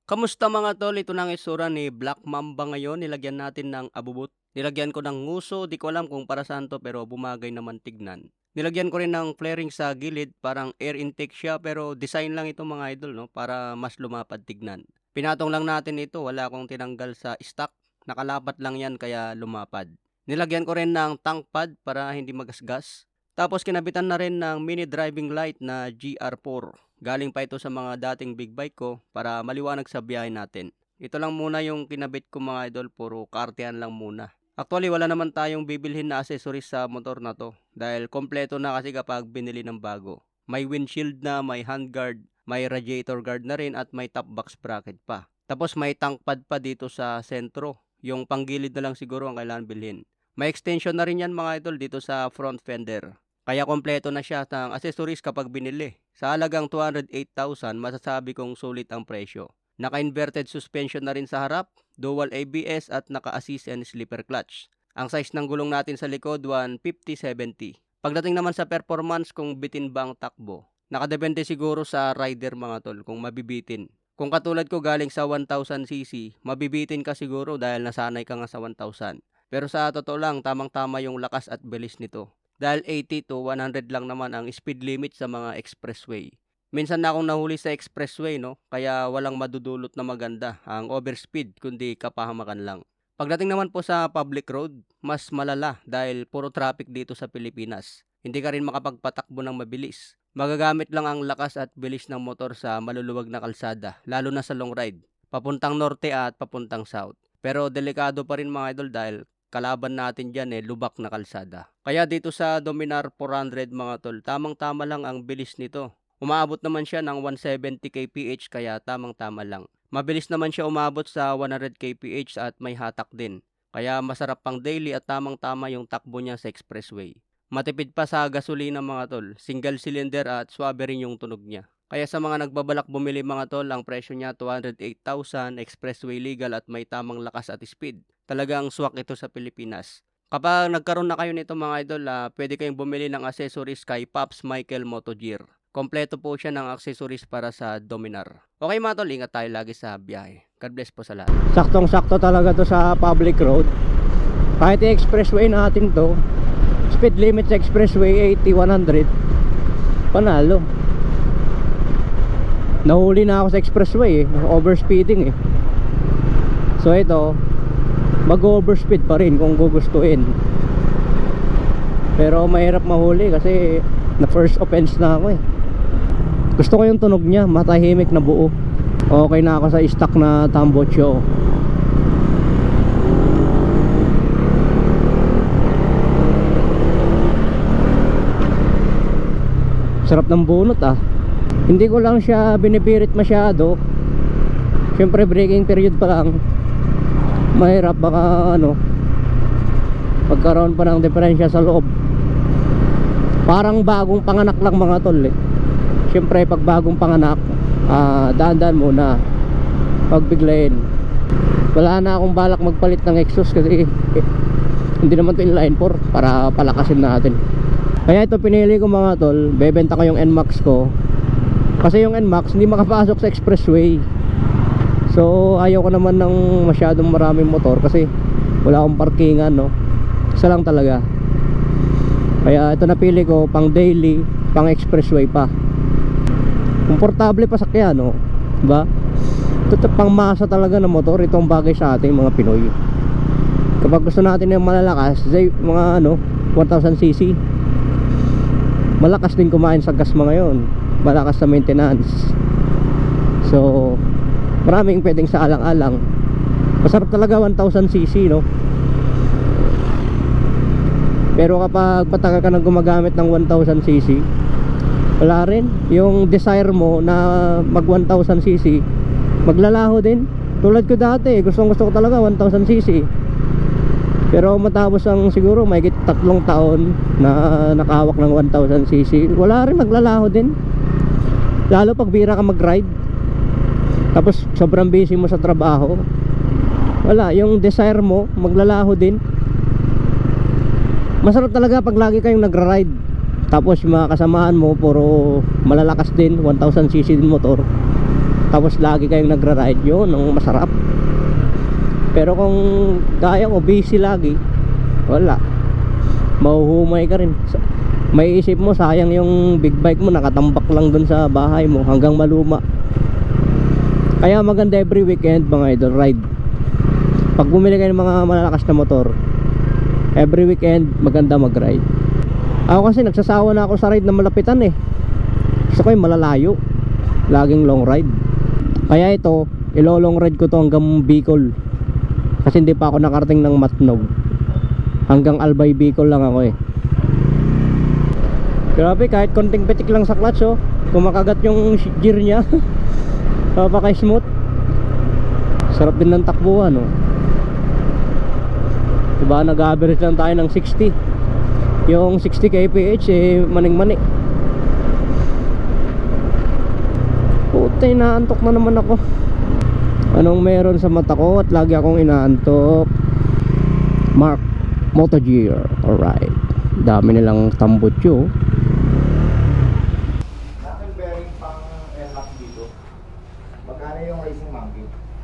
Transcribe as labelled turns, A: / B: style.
A: Kamusta mga tol? Ito na ang itsura ni Black Mamba ngayon. Nilagyan natin ng abubot. Nilagyan ko ng nguso. Di ko alam kung para saan to pero bumagay naman tignan. Nilagyan ko rin ng flaring sa gilid. Parang air intake siya pero design lang ito mga idol, no? Para mas lumapad tignan. Pinatong lang natin ito. Wala akong tinanggal sa stock. Nakalapat lang yan kaya lumapad. Nilagyan ko rin ng tank pad para hindi magasgas. Tapos kinabitan na rin ng mini driving light na GR4. Galing pa ito sa mga dating big bike ko para maliwanag sa biyahe natin. Ito lang muna yung kinabit ko mga idol, puro kartehan lang muna. Actually wala naman tayong bibilhin na accessories sa motor na to dahil kompleto na kasi kapag binili ng bago. May windshield na, may handguard, may radiator guard na rin at may top box bracket pa. Tapos may tank pad pa dito sa sentro. Yung panggilid na lang siguro ang kailangan bilhin. May extension na rin yan mga idol dito sa front fender. Kaya kompleto na siya ng accessories kapag binili. Sa halagang 208,000, masasabi kong sulit ang presyo. Naka-inverted suspension na rin sa harap, dual ABS at naka-assist and slipper clutch. Ang size ng gulong natin sa likod, 150/70. Pagdating naman sa performance kung bitin ba ang takbo, nakadepende siguro sa rider mga tol kung mabibitin. Kung katulad ko galing sa 1000cc, mabibitin ka siguro dahil nasanay ka nga sa 1000. Pero sa totoo lang, tamang-tama yung lakas at bilis nito. Dahil 80 to 100 lang naman ang speed limit sa mga expressway. Minsan na akong nahuli sa expressway, no? Kaya walang madudulot na maganda ang overspeed kundi kapahamakan lang. Pagdating naman po sa public road, mas malala dahil puro traffic dito sa Pilipinas. Hindi ka rin makapagpatakbo ng mabilis. Magagamit lang ang lakas at bilis ng motor sa maluluwag na kalsada, lalo na sa long ride, papuntang norte at papuntang south. Pero delikado pa rin mga idol dahil kalaban natin dyan lubak na kalsada. Kaya dito sa Dominar 400 mga tol, tamang-tama lang ang bilis nito. Umaabot naman siya ng 170 kph kaya tamang-tama lang. Mabilis naman siya umabot sa 100 kph at may hatak din. Kaya masarap pang daily at tamang-tama yung takbo niya sa expressway. Matipid pa sa gasolina mga tol, single cylinder at swabe rin yung tunog niya. Kaya sa mga nagbabalak bumili mga tol, ang presyo niya 208,000, expressway legal at may tamang lakas at speed. Talagang swak ito sa Pilipinas. Kapag nagkaroon na kayo nito mga idol, pwede kayong bumili ng accessories kay Pops Michael Motogear. Kompleto po siya ng accessories para sa Dominar. Okay mga tol, ingat tayo lagi sa biyahe. God bless po sa lahat.
B: Saktong-sakto talaga to sa public road. Kahit i-expressway natin to, speed limit sa expressway 80, 100, panalo. Nahuli na ako sa expressway overspeeding So ito, mag-overspeed pa rin kung gugustuhin. Pero mahirap mahuli kasi na first offense na ako Gusto ko yung tunog niya, matahimik na buo. Okay na ako sa stock na tambocho. Sarap ng bunot Hindi ko lang siya binipirit masyado. Siyempre braking period pa lang. Mahirap baka pagkaroon pa ng diferensya sa loob. Parang bagong panganak lang mga tol Siyempre pag bagong panganak, daan-daan muna. Pag biglayin, wala na akong balak magpalit ng exhaust kasi hindi naman ito inline 4 para palakasin natin. Kaya ito pinili ko mga tol. Bebenta ko yung NMAX ko kasi yung NMAX hindi makapasok sa expressway. So ayaw ko naman ng masyadong maraming motor kasi wala akong parkingan Isa lang talaga. Kaya ito napili ko pang daily, pang expressway pa. Komportable pa sakyan diba? Ito pang masa talaga ng motor. Itong bagay sa ating mga Pinoy. Kapag gusto natin yung malalakas, mga 1000cc, malakas din kumain sa gas mga yon, malakas sa maintenance. So maraming pwedeng sa alang-alang. Masarap talaga 1000cc Pero kapag patagal ka nang gumagamit ng 1000cc, wala rin. Yung desire mo na mag 1000cc, maglalaho din. Tulad ko dati, gusto ko talaga 1000cc. Pero matapos ang siguro may 3 taon na nakahawak ng 1000cc, wala rin, maglalaho din. Lalo pag bira ka mag-ride, tapos sobrang busy mo sa trabaho, wala, yung desire mo maglalaho din. Masarap talaga pag lagi kayong nagra-ride, tapos yung mga kasamahan mo puro malalakas din, 1000cc din motor. tapos lagi kayong nagra-ride, yun ang masarap. Pero kung kaya ko busy lagi, wala, mahuhumay ka rin. May isip mo sayang yung big bike mo nakatambak lang dun sa bahay mo hanggang maluma. Kaya maganda every weekend mga idol ride. Pag bumili kayo ng mga malalakas na motor, every weekend maganda mag-ride. Ako kasi nagsasawa na ako sa ride na malapitan eh. Gusto ko yung malalayo, laging long ride. Kaya ito, ilo-long ride ko to hanggang Bicol. Kasi hindi pa ako nakarating ng Matnog. Hanggang Albay Bicol lang ako eh. Grabe, kahit konting petik lang sa clutch oh, kumakagat yung gear niya. Napaka-smooth. Sarap din ng takbuhan oh. Diba, nag-average lang tayo ng 60. Yung 60 kph eh, maning-mani. Putay, naantok na naman ako. Anong meron sa mata ko at lagi akong inaantok? Mark Moto Gear. Alright, dami nilang tambutso.
C: Aking bearing pang airlock dito. Magkano yung racing monkey?